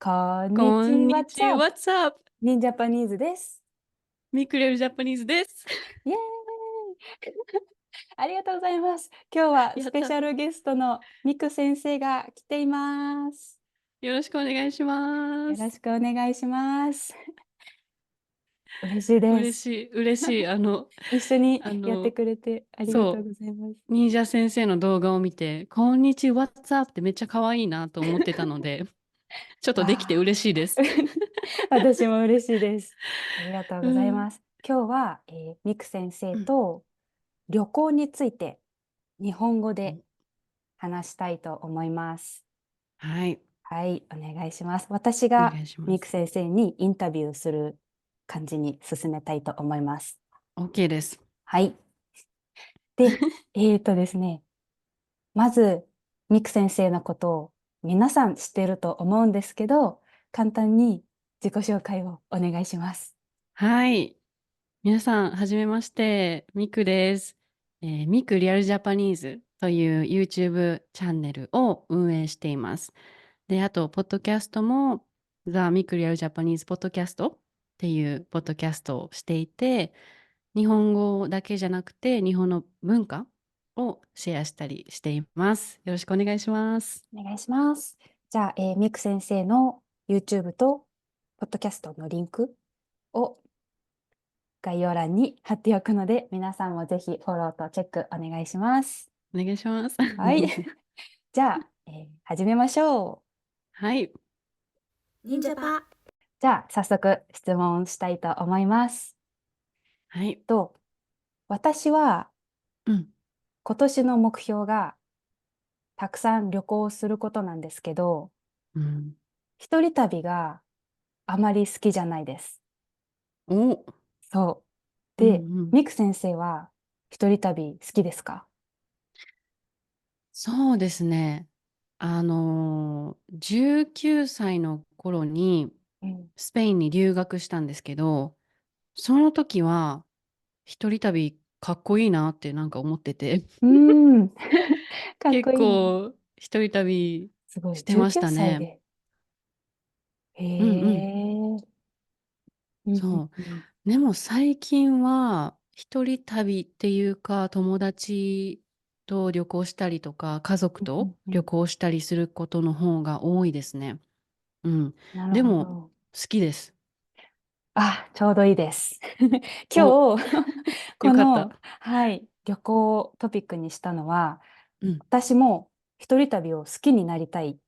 こんにこんちは、にちは、What's up? What's up? ニンジャパニーズです。ミクレルジャパニーズです。イエーイありがとうございます。今日はスペシやった。ャルゲストのミク先生が来ています。よろしくお願いします。よろしくお願いします。嬉しいです。嬉しい、嬉しい。一緒にやってあの、くれてありがとうそございます。忍者先生の動画を見て、こんにちは、What's up? ってめっちゃ可愛いなと思ってたので、ちょっとできてわあ、嬉しいです。私も嬉しいです。ありがとうございうん、ます。今日は、ミク先生うん、と旅行について日本語で話したいと思います。はい、はい、お願いします。私おが願いします。ミク先生にインタビューする感じに進めたいと思います。OK です。はい。で、ですね、まず、ミク先生のことを皆さん知っていると思うんですけど、簡単に自己紹介をお願いします。はい。皆さん、はじめまして、ミクです。ミクリアルジャパニーズという YouTube チャンネルを運営しています。で、あと、ポッドキャストも、ザ・ミクリアルジャパニーズポッドキャストっていうポッドキャストをしていて、日本語だけじゃなくて、日本の文化をシェアしたりしています。よろしくお願いします。お願いします。じゃあ、ミク先生の YouTube とポッドキャストのリンクを概要欄に貼っておくので、皆さんもぜひフォローとチェックお願いします。お願いします。はい。じゃあ、始めましょう。はい。忍者パ。じゃあ、早速質問したいと思います。はい。と、私はうん。今年の目標がたくさん旅行することなんですけど、うん。一人旅があまり好きじゃないです。お、そう。うんで、うん。ミク先生は一人旅好きですか？そうですね。19歳の頃にうん。スペインに留学したんですけど、その時は一人旅かっこいいなってなんか思ってて、うーん。かっこ結いいな。構一人旅すごい。してまし19たね。歳で。へうんうん。え。うんうんそうん。う。でも最近は一人旅っていうか友達と旅行したりとか家族うんうとんうん。旅行したりすることの方が多いですね。うん。なるでも好ほど。きです。あ、ちょうどいいです。お、今日、この、よかった。はい、旅行をトピックにしたのは、うん。私も一人旅を好きになりたい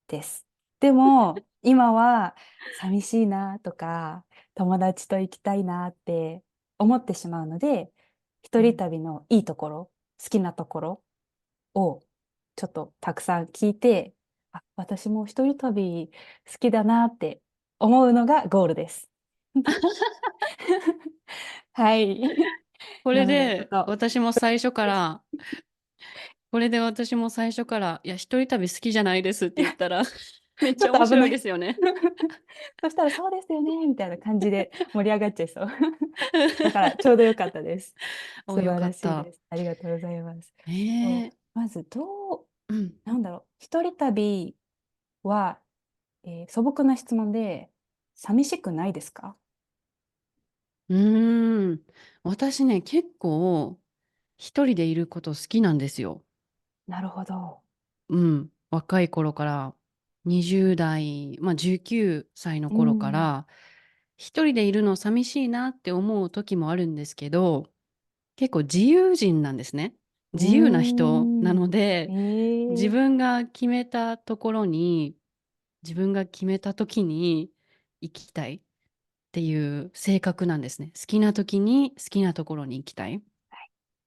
です。でも、今は寂しいなとか、友達と行きたいなって思ってしまうので、一人うん。旅のいいところ、好きなところをちょっとたくさん聞いて、あ、私も一人旅好きだなって思うのがゴールです。はい。これなので、ちょっでと、私も最初かです。ら、これで私も最初から、いや、一人旅好きじゃないですって言ったら、めっちょちゃ面白いっと危ない。ですよね。そしたら、そうですよね、みたいな感じで盛り上がっちゃいそう。だから、ちょうどよかったです。お、よ素晴かった。らしいです。ありがとうございます。そう、ええ、まず、うん。なんだろう、一人旅は、素朴な質問で、寂しくないですか？うーん。私ね、結構一人でいること好きなんですよ。なるほど。うん。若い頃から、20代、まあ19歳のう頃かん。ら、一人でいるの寂しいなって思う時もあるんですけど、結構自由人なんですね。う自由な人なーん。ので、自ええ。分が決めたところに、自分が決めた時に行きたいっていう性格なんですね。好きな時に好きなところに行きたい。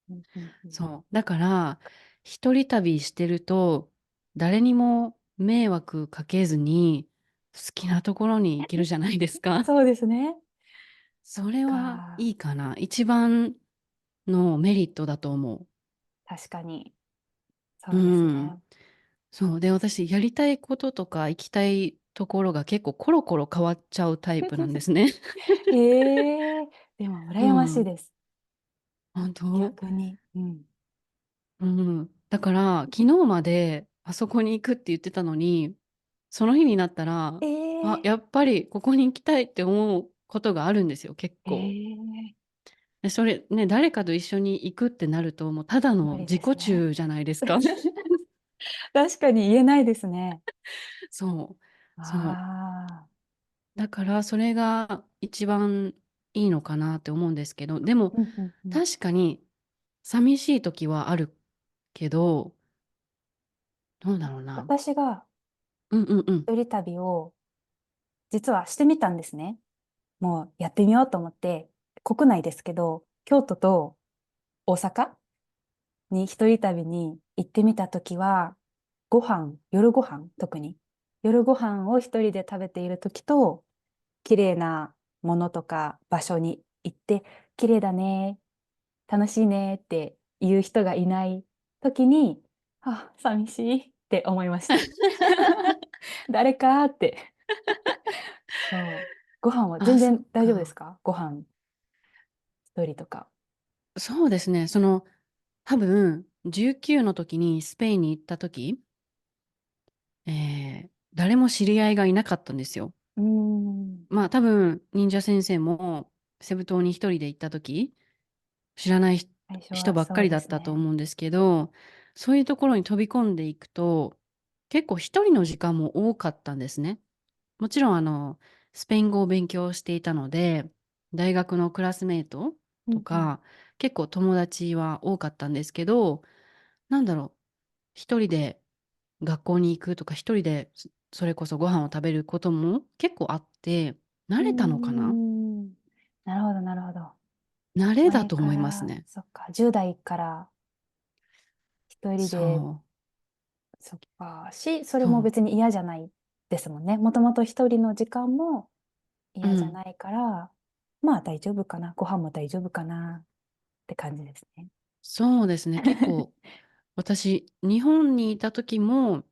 うんうんうん。そう。だから、一人旅してると、誰にも迷惑かけずに、好きなところに行けるじゃないですか。そうですね。そっそれはか。いいかな。一番のメリットだと思確かに。う。そうですうん。ね。そう。で、私、やりたいこととか行きたいところが結構コロコロ変わっちゃうタイプなんですね。へえ、でもう羨ましいん。です。本当。逆に。うん。うん。だから、昨日まであそこに行くって言ってたのに、その日になったら、ええやっぱりここに行きたいって思うことがあるんですよ、結え構。えで、それね、誰かと一緒に行くってなると、もうただの無理自ですね。己中じゃないですか。確かに言えないですね。そう。そう。ああ、だからそれが一番いいのかなって思うんですけど、でもうんうんうん。確かに寂しい時はあるけど、どうだろうな。私がうんうんうん。一人旅を実はしてみたんですね。もうやってみようと思って、国内ですけど、京都と大阪に一人旅に行ってみたときは、夜ご飯、特に。夜ご飯を一人で食べているときと、綺麗なものとか場所に行って、綺麗だね、楽しいねって言う人がいないときに、あ、寂しいって思いました。誰かって。そう。ご飯は全あ、そっ然大丈夫ですか。か？ご飯一人とか。そうですね。多分、19の時にスペインに行った時、誰も知り合いがいなかったんですよ。うーん。まあ多分、忍者先生もセブ島に一人で行った時、知らない最初人はそうばっかりだっですね。たと思うんですけど、そういうところに飛び込んでいくと、結構一人の時間も多かったんですね。もちろんスペイン語を勉強していたので、大学のクラスメイトうんうん。とか、結構友達は多かったんですけど、なんだろう、一人で学校に行くとか、一人でそれこそご飯を食べることも結構あって、うー慣れたのかな。ん。なるほど、なるほど。慣れだ前と思いますから、ね。そっか、10代から一人で、そう、そっか、それそう、も別に嫌じゃないですもんね。もともと一人の時間も嫌じゃうん。ないから、まあ大丈夫かな。ご飯も大丈夫かなって感じですね。そうですね。結構、私、日本にいた時も、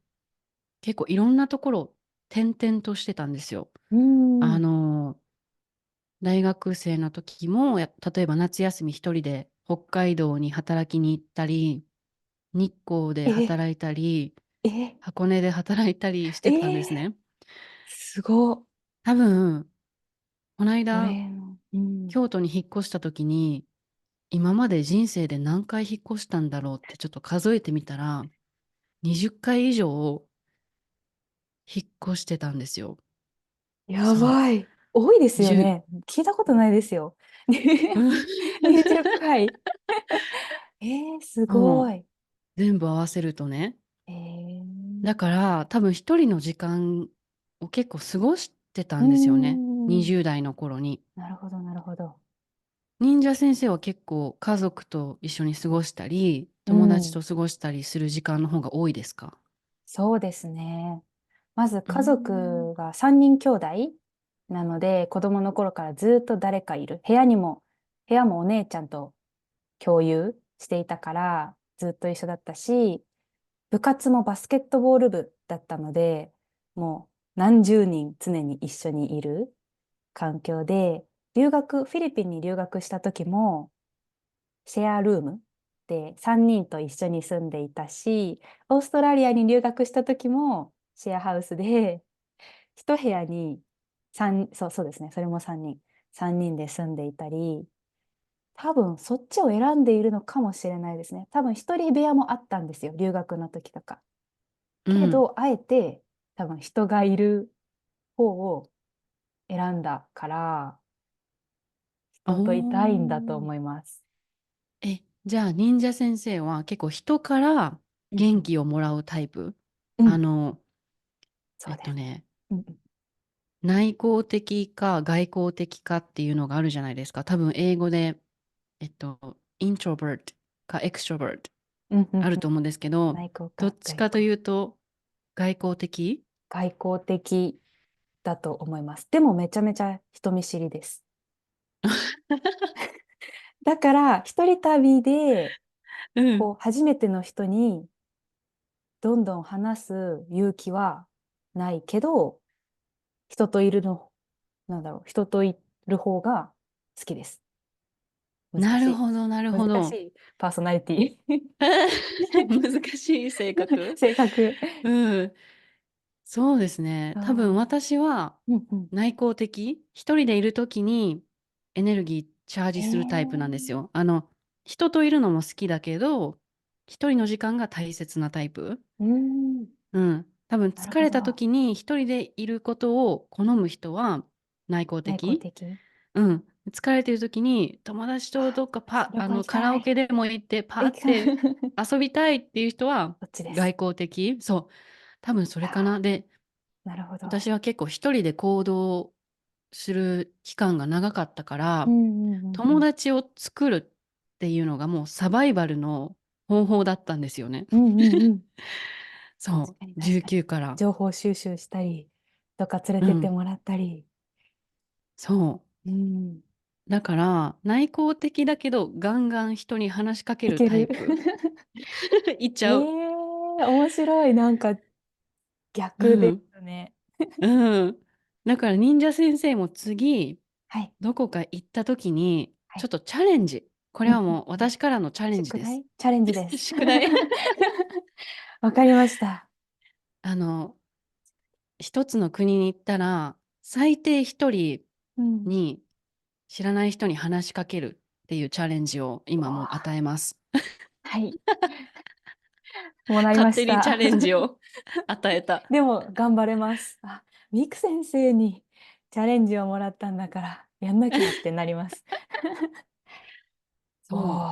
結構いろんなところ転々としてたんですよ。うーあん。の、大学生の時も、例えば夏休み一人で北海道に働きに行ったり、日光でえ、働いたり、え、箱根で働いたりしてたんですえね。すご。多分、このそ間、れの、うん。京都に引っ越した時に、今まで人生で何回引っ越したんだろうってちょっと数えてみたら、20回以上引っ越してたんですよ。やそばい。多いでう。10、すよね。聞いたことないですよ。うん。20回。すそう。ごい。全部合わせるとね。だー、から多分一人の時間を結構過ごしてたうーんですよね。ん。20代の頃に。なるほど、なるほど。忍者先生は結構家族と一緒に過ごしたり、友達うん。と過ごしたりする時間の方が多いですか？そうですね。まずうー家ん。族が3人兄弟なので、子供の頃からずっと誰かいる。部屋もお姉ちゃんと共有していたから、ずっと一緒だったし、部活もバスケットボール部だったので、もう何十人常に一緒にいる環境で、フィリピンに留学した時も、シェアルームで3人と一緒に住んでいたし、オーストラリアに留学した時もシェアハウスで、一部屋にそうですね、それも3人、3人で住んでいたり、多分そっちを選んでいるのかもしれないですね。多分一人部屋もあったんですよ、留学の時とか。うん。けど、あえて多分人がいる方を選んだから、お人といたいんだとー。思います。じゃあ忍者先生は結構人からうんうん。元気をもらうタイプ？うん、あの、そうです。ね、うんうん。内向的か外向的かっていうのがあるじゃないですか。多分英語で、イントロバートかエクストロバートうんうんうん。あると思うんですけど、内向かどっちかと外向。いうと外向的？外向的だと思います。でもめちゃめちゃ人見知りです。だから、一人旅で、うん。初めての人にどんどん話す勇気はないけど、人といるの、人といる方が好きです。難しい。なるほど、なるほ難しど。いパーソナリティ。難しい性格。性格。うん。そうですね。多分あ私はーうんうん。内向的、一人でいるときにエネルギーチャーえジするタイプなんですー、よ。人といるのも好きだけど、一人の時間が大切なタイプ。うーん、うん。多分なる疲れたほど。時に一人でいることを好む人は内向内向的。的。うん。疲れてる時に友達とどっか旅行行きカラたい。オケでも行ってパーえ、って遊びたいっていう人はどっちです。外向的。そう。多分それかな。あで、ーなるほど。私は結構一人で行動する期間が長かったから、うんうんうんうん。友達を作るっていうのがもうサバイバルの方法だったんですよね。うんうんうん。確そう、かに確かに。19から。情報収集したり、どっか連れうん、てってもらったり。そうん。う。だから、内向的だけど、ガンガン人に話しかけるいける。タイプ。いっちえゃう。え面白い。なんか逆でうん、すね。うん。だから、忍者先生も次、はい。どこか行った時に、はい。ちょっとチャレンジ。これうんはもううんうん。私からのチャレンジ宿です。題チャレンジです。宿題。わかりました。あの、一つの国に行ったら、最低一人うん。に知らない人に話しかけるっていうチャレンジを今もうおー与えます。はい。もらい勝ました。手にチャレンジを与えた。でも頑張れます。あ、ミク先生にチャレンジをもらったんだからやんなきゃってなります。おそう。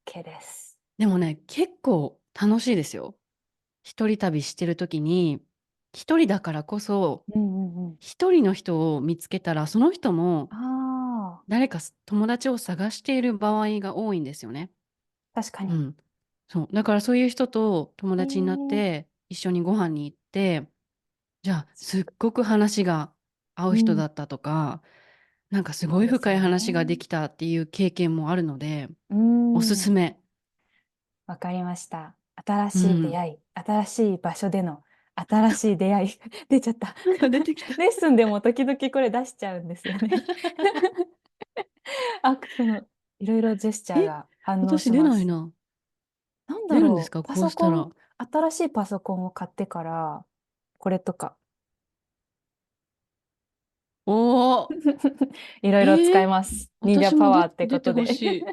ー、OK です。でもね、結構楽しいですよ。一人旅してる時に、一人だからこそ、うんうんうん。一人の人を見つけたら、その人もあ誰か友達を探している場合が多いんですよね。あ、確かに。うん。そう。だからそういう人と友え達になっー、て、一緒にご飯に行って、じゃあ、すっごく話が合う人うん、だったとか、なんかすごいそうですよ深い話がでね。きたっていう経験もあるので、うーおすすん、め。わかりました。新しい出うん。会い、新しい場所での新しい出会い。出ちゃった。なんか出てきた。レッスンでも時々これ出しちゃうんですよね。いろいろジェスチャーえ、が反応私します。出ないな。なんだろう。出るんですか、パこうしたら。ソコン、新しいパソコンを買ってから、これとか、おー。いろいろ使えー、います。忍者私もパワーってこ出てとで。ほしい。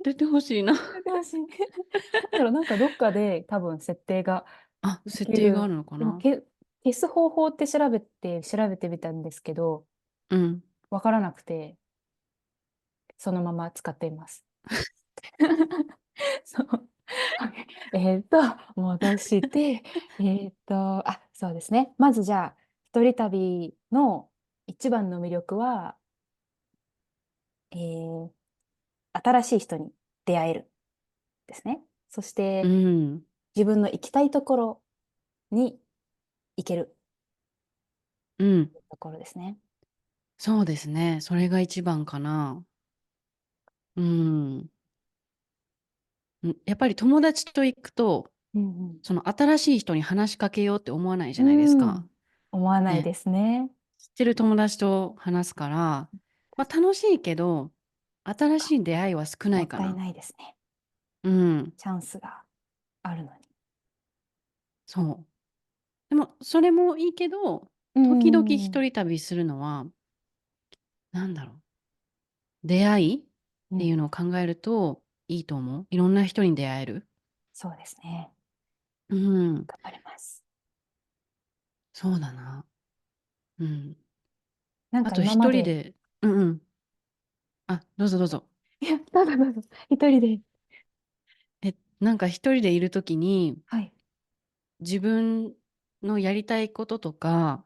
出てほしいな。やってほしい。なんだろう、なんかどっかで多分設定があ、で設定があきる。るのかな。でも消す方法って調べてみたんですけど、うん。わからなくて、そのまま使っています。そう。戻して、そうですね。まずじゃあ、一人旅の一番の魅力は、えー新しい人に出会えるですね。そしうて、ん。自分の行きたいところに行けるうん。ところですね。そうですね。それが一番かな。うん。やっぱり友達と行くと、うんその新しい人に話しかけようって思わないじゃないですうん。うか。ん。思わないね。ですね。知ってる友達と話すから、まあ楽しいけど、新しい出会いは少なもったいいかな。ないですね。うん。チャンスがあるのに。そう。でも、それもいいけど、う時々ん。一人旅するのは、なんだろう。出会いっていううん。のを考えるといいと思う。いろんな人に出会える。そうですね。うん。頑張ります。そうだな。うん。なんかあと今まで、一人で、うんうん。あ、どうぞどうぞ。いや、どうぞどうぞ。一人で。なんか一人でいるときに、はい。自分のやりたいこととか、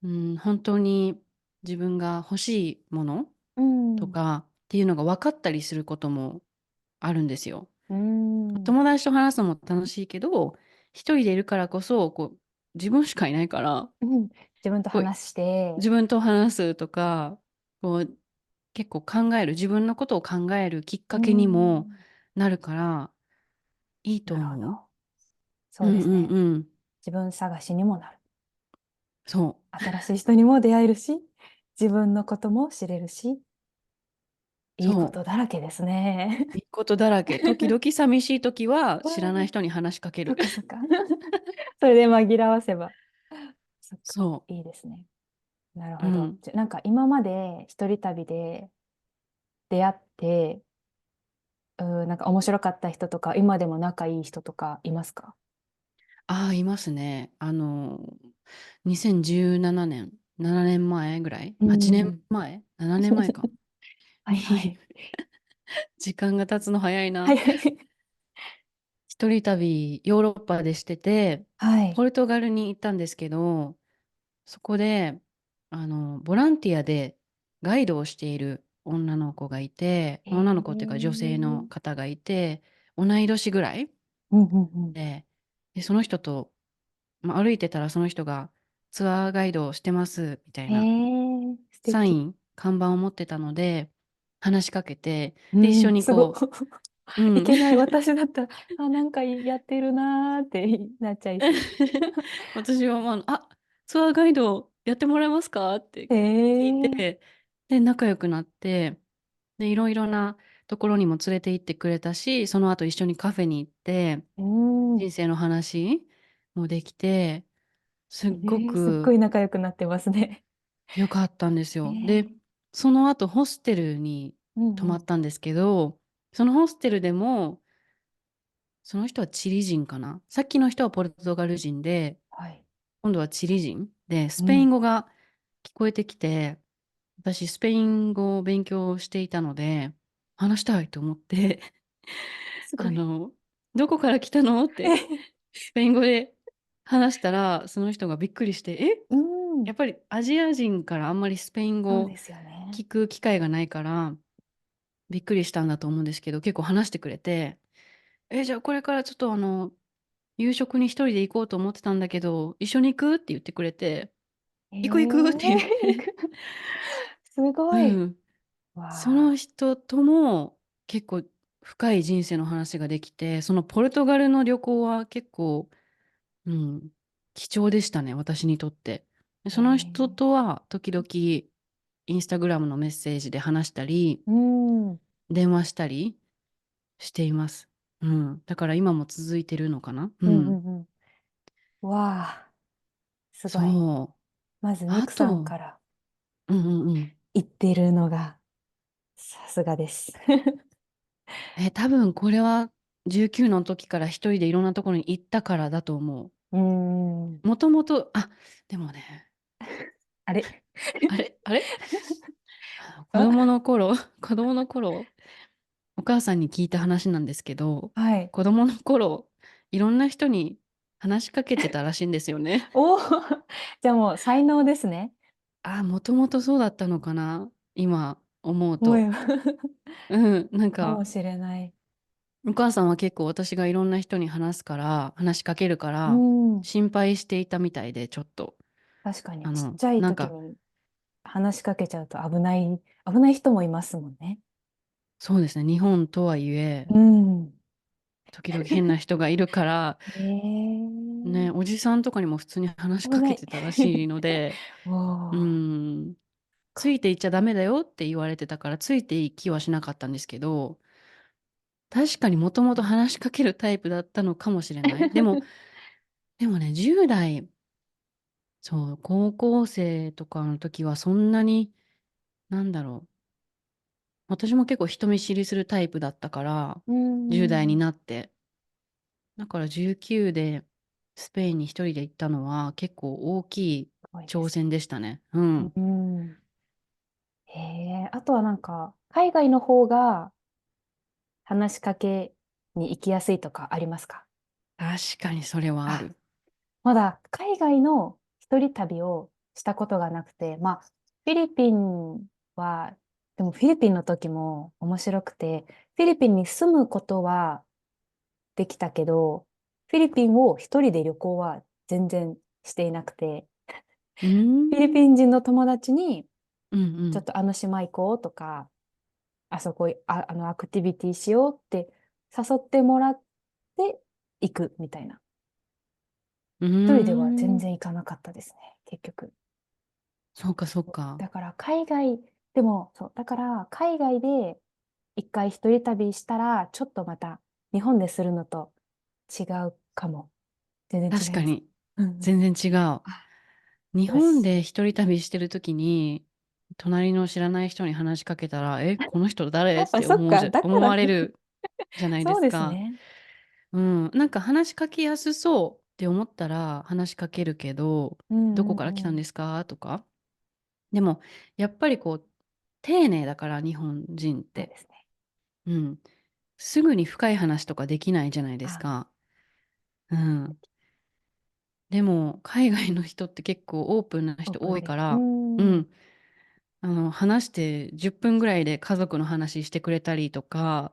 うん、本当に自分が欲しいものうん。とかっていうのが分かったりすることもあるんですよ。うん。友達と話すのも楽しいけど、一人でいるからこそ、自分しかいないから、うん。自分とこう、話して、自分と話すとか、結構自分のことを考えるきっうかけにもん。なるから、いいとなるほど。思う。うんうんそうですね。うん。自分探しにもなる。そ新しい人にも出会えるし、自分のことも知れるし、いいこそとだらけですね。う。いいことだらけ。時々寂しい時は知らない人に話しかける。そっかそっか。それで紛らわせば。そっか、そいいですね。なるう。うほど。ん。なんか今まで一人旅で出会って、なんか面白かった人とか、今でも仲いい人とかいますか？ああ、いますね。2017年、7年前ぐらい？ う 8 年ん。前？ 7 年前か。はいはに、い。時間が経つの早いな。はいはい。一人旅、ヨーロッパでしてて、はい。ポルトガルに行ったんですけど、そこで、ボランティアでガイドをしている女の子がいて、え女の子っていうか女性のー、方がいて、同い年ぐらいうんうんうん。で、その人と、歩いてたらその人がツアーガイドをしてますみたいな素敵。サイン、看板を持ってたので、話しかけて、で、一緒うん、すご。にこう、うん。いけない。私だったら、あ、なんかやってるなーってなっちゃいそう。私は、ツアーガイドやってもらえますかってえ聞いー、て、で、仲良くなって、で、いろいろなところにも連れて行ってくれたし、その後一緒にカフェに行って、うん。人生の話もできて、すっごすっごくい仲良くなってますね。良かったんですよ。で、ー、その後ホステルに泊まうんうん。ったんですけど、そのホステルでも、その人はチリ人かな。さっきの人はポルトガル人で、はい。今度はチリ人で、スペインうん。語が聞こえてきて、私スペイン語を勉強していたので、話したいと思って、すごい。あの、どこから来たのってえ、スペイン語で話したら、その人がびっくりして、うん。やっぱりアジア人からあんまりスペイン語をそうですよね。聞く機会がないから、びっくりしたんだと思うんですけど、結構話してくれて、じゃあこれからちょっと夕食に一人で行こうと思ってたんだけど、一緒に行くって言ってくれて、え行く行くって言って、すごい。うん。そのわあ。人とも結構深い人生の話ができて、そのポルトガルの旅行は結構、うん、貴重でしたね、私にとって。でその人えとは時々インスタグラムのメッセージで話したり、うん。うん電話したりしています。うん。だから今も続いてるのかな。ううん。んうん。わあ。すごい。そう。まず、ミクさんあと、からうんうんうん。言ってるのが、さすがです。多分これは19の時から一人でいろんなところに行ったからだと思うーん。う。もともと、でもね、あれ？ あれあれ子供あ、の頃、子供の頃、お母さんに聞いた話なんですけど、はい。子供の頃、いろんな人に話しかけてたらしいんですよね。おお、じゃあもう才能ですね。もともとそうだったのかな、今思うもう、と。うん、なんか、かもしれない。お母さんは結構私がいろんな人に話しかけるかうら、ん。心配していたみたいで、ちょっと。確かに、ちっちゃいなんか、時に話しかけちゃうと危ない人もいますもんね。そうですね、日本とはいえ、うん。時々変な人がいるから、ね、ええ、おじさんとかにも普通に話しか危ない。けてたらしいので、おうお、ん、つか。いていっちゃダメだよって言われてたから、ついていきはしなかったんですけど、確かにもともと話しかけるタイプだったのかもしれない。でもね、10代、そう、高校生とかの時はそんなに、なんだろう。私も結構人見知りするタイプだったから、う10代にん。なって。だから19でスペインに一人で行ったのは結構大きいすごいです。挑戦でしたね。うん。うん。へえ、あとはなんか、海外の方が話しかけに行きやすいとかありますか？確かにそれはああ、る。まだ海外の一人旅をしたことがなくて、まあ、フィリピンは、でもフィリピンの時も面白くて、フィリピンに住むことはできたけど、フィリピンを一人で旅行は全然していなくて、うーフィリん。ピン人の友達に、うんうん。ちょっとあの島行こうとか、あそこ、あのアクティビティしようって誘ってもらって行くみたいな。うー一人では全ん。然行かなかったですね、結局。そうかそうか。だから海外、でも、そう、だから海外で一回一人旅したら、ちょっとまた日本でするのと違うかも。全然違います。確かに、うんうん。全然違う。あ、日よし。本で一人旅してるときに、隣の知らない人に話しかけたら、この人誰っあ、てそっか。だか思らわれるじゃないでそうすか。ですね。うん、なんか話しかけやすそうって思ったら話しかけるけど、うんどこから来うんうん。たんですかとか。でも、やっぱりこう、丁寧だから日本人って。そうですね。うん。すぐに深い話とかできないじゃないですあ、か。うん。でも、海外の人って結構オープンな人オープンで。う多いから、うん。ん。話して10分ぐらいで家族の話してくれたりとか、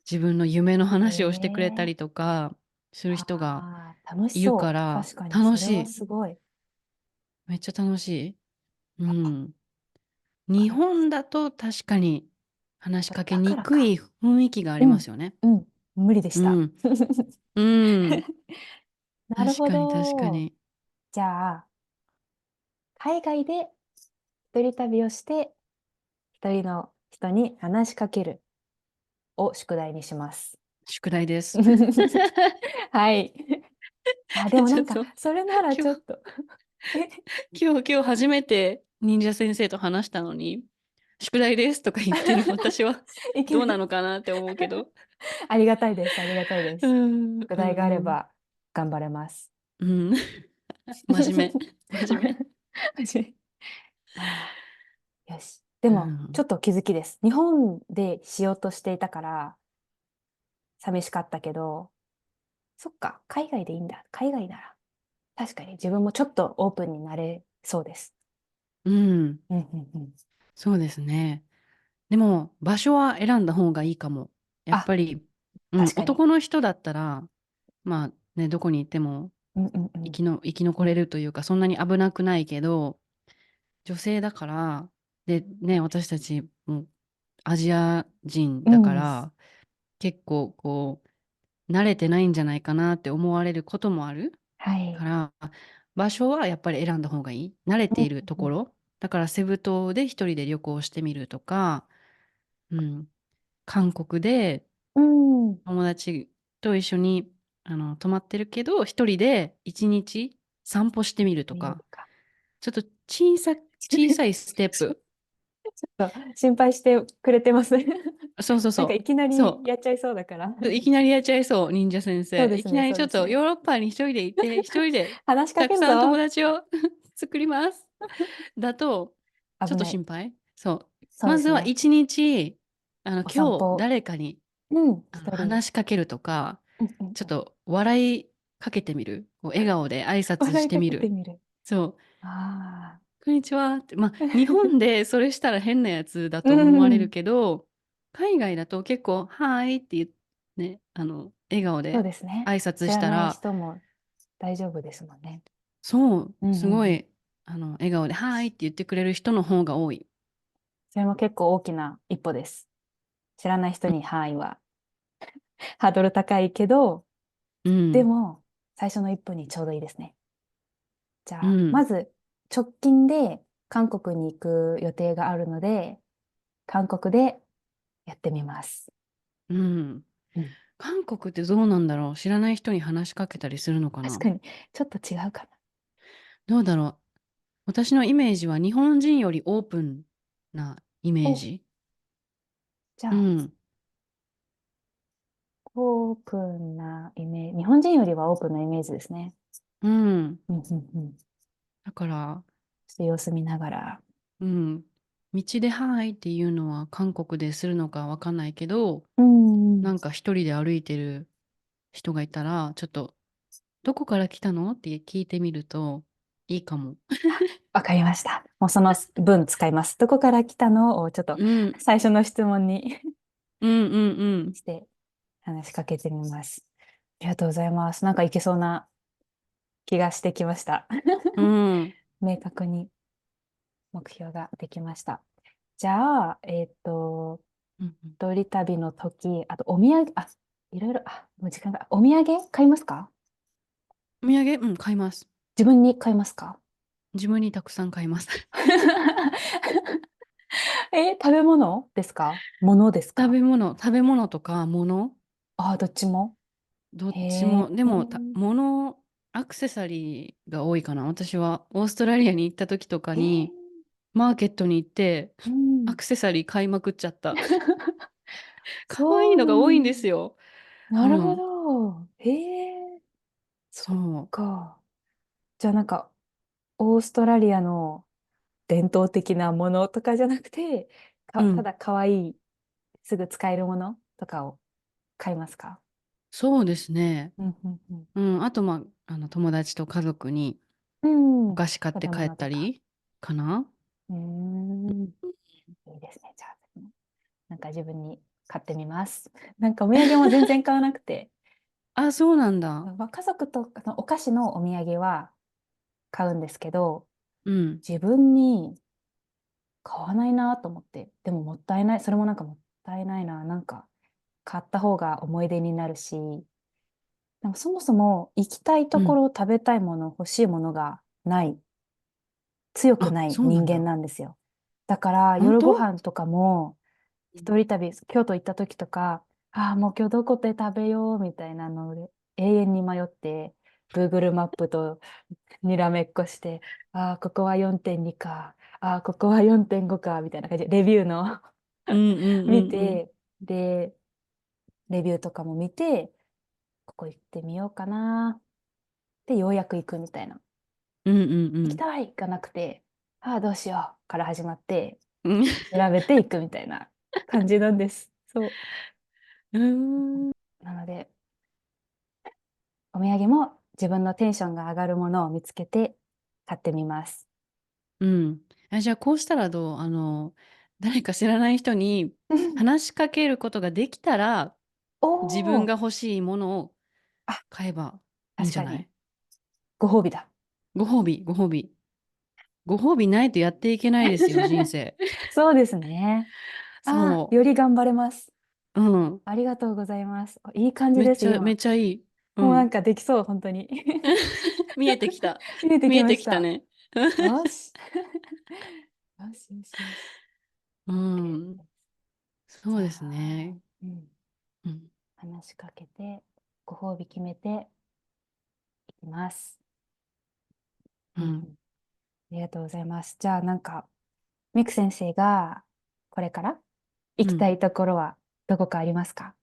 自分の夢の話をしてくれたりええ、とかする人がああ、楽しいるかそう。ら、確かに、それは楽しい。すごい。めっちゃ楽しい。うわん。日かります。本だと確かに話しかけだにくいからか。雰囲気がありうん、ますよね。うん、無理でした。うん。うん。なるほ確かに確かど。に。じゃあ、海外で一人旅をして、一人の人に話しかけるを宿題にします。宿題です。はい。あ、でもなんか、ちょっと、それならち今日、ょっとえ、今日初めて忍者先生と話したのに、宿題ですとか言ってる私はいきなりどうなのかなって思うけど。ありがたいです。ありがたいでうす。ん、う宿題があれん、ば頑張れます。うん。真面目。真面目。ああ、よし。でも、ちうん。ょっと気づきです。日本でしようとしていたから、寂しかったけど、そっか、海外でいいんだ。海外なら。確かに自分もちょっとオープンになれそうです。うん。うんうんうん。そうですね。でも、場所は選んだ方がいいかも。やっあ、ぱり、うん、確かに。男の人だったら、まあね、どこに行ってもうんうんうん。生き残れるというか、そんなに危なくないけど、女性だから、で、ね、私たちもアジア人だかうん。ら、結構こう、慣れてないんじゃないかなって思われることもあるはい。から、場所はやっぱり選んだ方がいい。慣れうんているとうん。ころ。だからセブ島で一人で旅行してみるとか、うん、韓国でうん。友達と一緒に泊まってるけど、一人で一日散歩してみるとか、見るか。ちょっと小さいステップ。ちょっと心配してくれてますね。そうそうなんかいそう。きなりそやっちゃいそうだから。う。いきなりやっちゃいそう、忍者先生。いきそうですね、なりちょっとそうですね。ヨーロッパに一人で行って、一人で話しかたくさん友けるぞ。達を作ります。だと、ちょっと危ない。心配。そう。まずはそうですね。一日、お散今日歩。誰かにうん、一人。話しかけるとか、うんうんうん。ちょっと笑いかけてみる。こう笑顔で挨拶笑いかしてみる。けてみる。そう。ああ。こんにちはって。まあ、日本でそれしたら変なやつだうと思われるん。けど、海外だと結構、はーいって言って、ね、笑顔そうでですね。挨拶知らないしたら、人も大丈夫ですもんね。そう、うんうんうん。すごい、笑顔で、はーいって言ってくれる人の方が多い。それも結構大きな一歩です。知らない人に範囲はハードル高いけど、うん、でも最初の一歩にちょうどいいですね。じゃあ、まうん、ず直近で韓国に行く予定があるので、韓国でやってみます。うん。うん、韓国ってどうなんだろう、知らない人に話しかけたりするのかな。確かに、ちょっと違うかな。どうだろう。私のイメージは日本人よりオープンなイメーお、ジ。じゃあ、うん、オープンなイメージ、日本人よりはオープンなイメージですね。うん。うんうんうん。ちょだから、っと様子見ながら。うん。道でハイっていうのは韓国でするのかわかんないけど、うんうん。なんか一人で歩いてる人がいたら、ちょっと、どこから来たのって聞いてみるといいかも。あ、わかりました。もうその文使います。どこから来たのをちょっとうん、最初の質問に うん、うん、うん。して話しかけてみます。ありがとうございます。なんかいけそうな気がしてきました。うん。明確に目標ができました。じゃあ、うんうん。一人旅の時、あとお土産、あ、いろいろ、あ、もう時間が、お土産買いますか？お土産、うん、買います。自分に買いますか？ 自分にたくさん買います。食べ物ですか？物ですか？食べ物とか物、ああー、どっちも。どっへちも。え。でも、物、アクセサリーが多いかな。私はオーストラリアに行った時とかへえ。に、マーケットに行って、うん。アクセサリー買いまくっちゃった。可愛いそうなのが多いんですんよ。だ。なるほうん。ど。へえ。そっそか。じゃあなんか、オーストラリアの伝統的なものとかじゃなくて、う。うん。ただ可愛い、すぐ使えるものとかを買いますか？そうですね。うんうんうん。うん。あと、まあ、友達と家族にうん。お菓子買っ食べて帰っ物とか。たりかな。うーん。いいですね。じゃあ、なんか自分に買ってみます。なんかお土産も全然買わなくて、あ、そうなんだ。まあ、家族とお菓子のお土産は買うんですけど、うん。自分に買わないなと思って、でももったいない、それもなんかもったいないな、なんか買った方が思い出になるし、なんかそもそも行きたいとこうん。ろ、食べたいもの、欲しいものがない、強くあ、ない人間そうなんだ。なんですよ。だから夜ご本当？飯とかも、うん。一人旅、京都行った時とか、ああ、もう今日どこで食べようみたいなので、永遠に迷って、Google マップとにらめっこして、ああ、ここは4.2か、ああ、ここは4.5か、みたいな感じで、レビューの うんうん見うんうん。て、で、レビューとかも見て、ここ行ってみようかな、で、ようやく行くみたいな。うんうんう行きん。たいがなくて、ああ、どうしようから始まって、うん。調べていくみたいな感じなんです。そうーん。う。なので、お土産も自分のテンションが上がるものを見つけて買ってみます。うん。じゃあ、こうしたらどう？誰か知らない人に話しかけることができたら、お自分がお、欲しいものをあ、買えばいいん確かに。じゃない？ご褒美だ。ご褒美、ご褒美。ご褒美ないとやっていけないですよ、人生。そうですね。ああ、そより頑張れます。う。うん。ありがとうございます。いい感じです、めっ今。ちゃいい。うもうなんん。かできそう、本当に。見えてきた。見えてき見えました。てきたね。よし。よしよしよし。うん。そじゃうですあ、ね。うん、うん。話しかけて、ご褒美決めていきます。うん。うんうん、ありがとうございます。じゃあ、なんか、ミク先生がこれから行うん。きたいところはどこかありますか？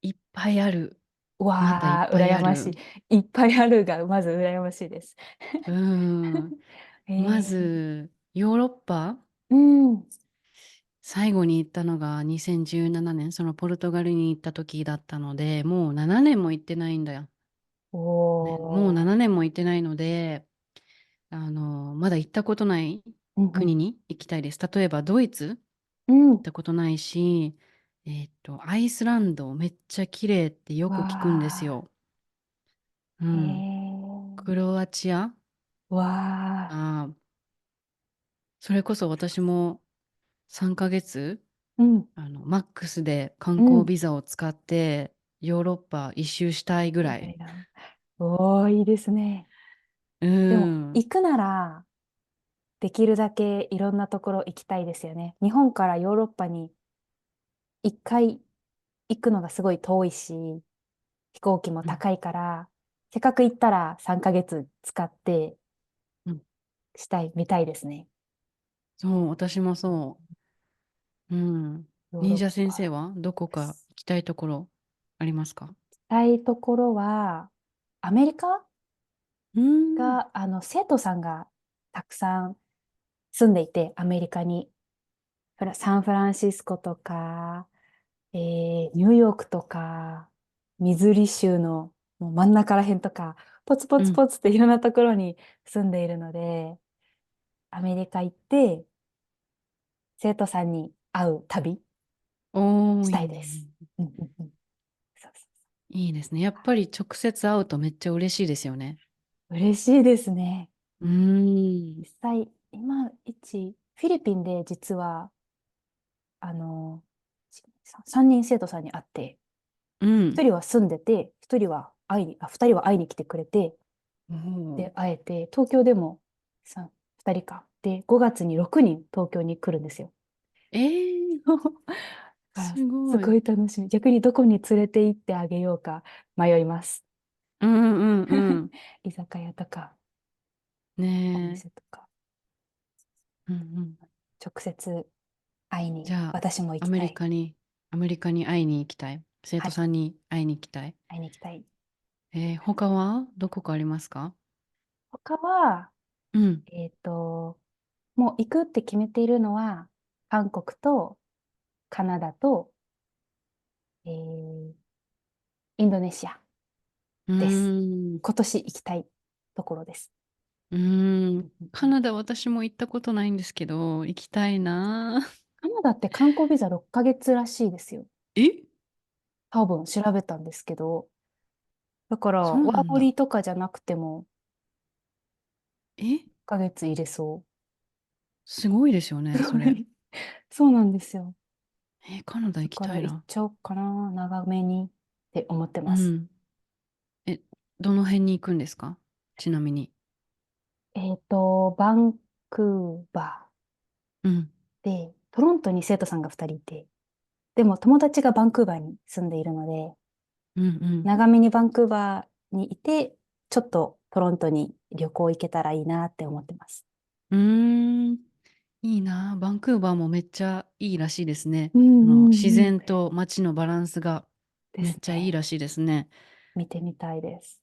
いっぱいある。うまだいっわー、ぱい羨ましある。い。いっぱいあるが、まず羨ましいです。うん。まー、ず、ヨーロッパうん。最後に行ったのが2017年、そのポルトガルに行った時だったので、もう7年も行ってないんだよ。ね、もうおー。7年も行ってないので、まだ行ったことないうんうん。国に行きたいです。例えばドイツうん。行ったことないし、アイスランドめっちゃ綺麗ってよく聞くんですわよ。うー。ん。クロアチア、わあー、それこそ私も3ヶ月、ー。うん。マックスで観うん。光ビザを使ってヨーロッパ一周したいぐらい。いやいや。おー、いいですね。うでも、ん。行くなら、できるだけいろんなところ行きたいですよね。日本からヨーロッパに一回行くのがすごい遠いし、飛行機もうん。高いから、せっかく行ったら3ヶ月使ってうん。見たいですね。そう、私もそう。うん。ヨーロッ忍者先生パ。はどこか行きたいところありますか？行きたいところは、アメリカうん。が、生徒さんがたくさん住んでいて、アメリカに。サンフランシスコとか、ニューヨークとか、ミズーリ州のもう真ん中ら辺とか、ポツポうん。ツポツっていろんなところに住んでいるので、アメリカ行って、生徒さんに会う旅しおー、いいね。たいです。うんうんうん、そうそいいですね。やっぱり直接会うとめっちゃ嬉しいですよね。う。嬉しいですね。うーん。実際、フィリピンで実は、3人生徒さんに会って、うん。1人は住んでて、2人は会いに来てくれて、おー。で、会えて、東京でも2人か。で、5月に6人東京に来るんですよ。えー、だからすごい。すごい楽しみ。逆にどこに連れて行ってあげようか迷います。うんうん居酒屋とか、うん。おねえ。店とか、うんうん。直接会いにじゃあ、私も行アメきたい。リカに、アメリカに会いに行きたい。生はい、徒さんに会いに行きたい。会いに行きたい。他はどこかありますか？他は、うん。えっと、もう行くって決めているのは、韓国とカナダと、インドネシアうーです。ん。今年行きたいところです。うーん。うんうんうん。カナダ私も行ったことないんですけど、行きたいな。カナダって観光ビザ6ヶ月らしいですよ。え、多分調べたんですけど、だからそうワーなんだ。ホリとかじゃなくてもえ、1ヶ月入れそすごいですよう。ね、それ。そうなんですよ。カナダ行きだからたいな。行っちゃおうかな、長めにって思ってます。うん。え、どの辺に行くんですか？ちなみに。バンクーバうん。ーで、トロントに生徒さんが2人いて、でも友達がバンクーバーに住んでいるので、うん長めにバンクーバーにいて、ちょっとトロントに旅行行けたらいいなって思ってます。うん。いいな。バンクーバーもめっちゃいいらしいですね。うんうん自うん。然と街のバランスがでめっすね。ちゃいいらしいですね。見てみたいです。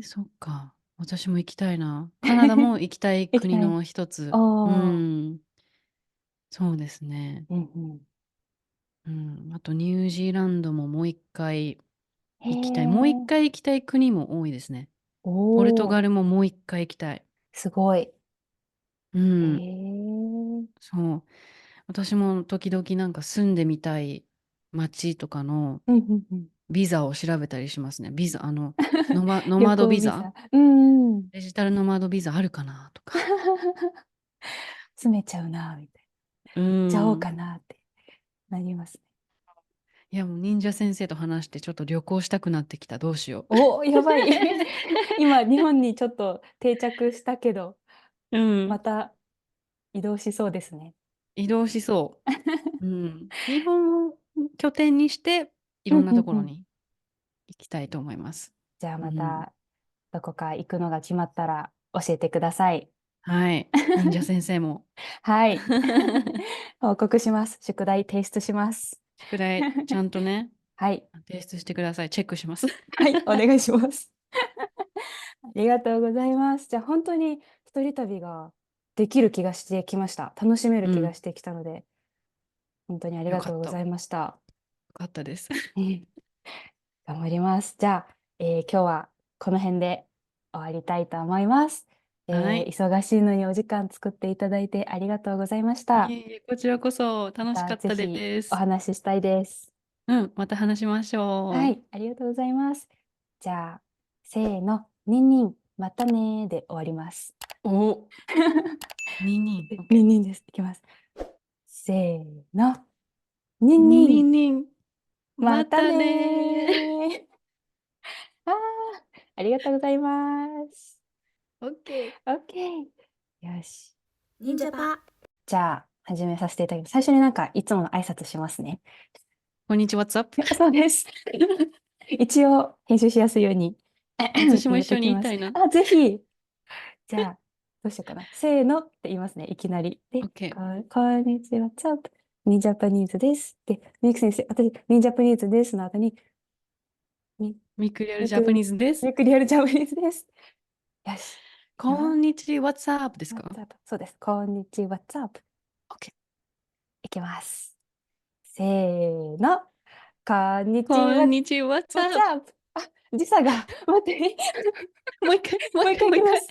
そっか。私も行きたいな。カナダも行きたい行きたい。国の一つ。うああ。ん。そうですね。うんうん。うん。あとニュージーランドももう一回へ行きたい。もう一え。回行きたい国も多いですね。おポルトガお。ルももう一回行きたい。すごい。うへん。え。そう。私も時々なんか住んでみたい街とかのうんうんうん。ビザを調べたりしますね。ビザ、ノ旅マドビザ、行ビザ。うんうん。デジタルノマドビザあるかなとか。詰めちゃうな、みたいな。う行っちゃおうかん。なってなりますね。いや、もう忍者先生と話してちょっと旅行したくなってきた。どうしよう。お、やばい。今、日本にちょっと定着したけど、うん。また移動しそうですね。移動しそう。うん。日本を拠点にして、いうんろんなうんうん。ところに行きたいと思います。じゃあうん。またどこか行くのが決まったら教えてください。はい。忍者先生も。はい。報告します。宿題提出します。宿題、ちゃんとね、はい。提出してください。チェックします。はい。お願いします。ありがとうございます。じゃあ本当に一人旅ができる気がしてきました。楽しめるうん。気がしてきたので、本当にありよかった。よがとうございました。かったです。頑張ります。じゃあ、今日はこの辺で終わりたいと思います。はい。忙しいのにお時間作っていただいてありがとうございました。いえいえ、こちらこそまた楽しかったぜひです。お話ししたいです。うん、また話しましょはい、ありがとうございます。じゃあ、せーの、ニンニン、またねーで終わります。う。お、ニンニン。オッケー。ニンニンです。いきます。せーの、ニンニン、ニンニン。またねまたねー。あー、ありがとうございます。ー。オッケー。OK。よし。忍者パ。じゃあ、始めさせていただきます。最初になんか、いつもの挨拶しますね。こんにちは、What's up? そうです。一応、編集しやすいように入れ私も一緒ておきます。に言いたいな。あ、ぜひ。じゃあ、どうしようかな。せーのって言いますね。いきなり。で、オッケー。こんにちは、チャップ。ニンジャパニーズです。で、ミク先生、私、ニンジャパニーズですの後に、ミ、ミクリアルミク、ジャパニーズです。ミクリアルジャパニーズです。よし。いきます。こんにちは、What's up? ですか？ What's up？ そうです。こんにちは、What's up？ オッケー。いきます。せーの。こんにちは、こんにちは、What's What's up? up？ あ、時差が、待って。もう一回、もうもう一回、もう一回。一回いきます。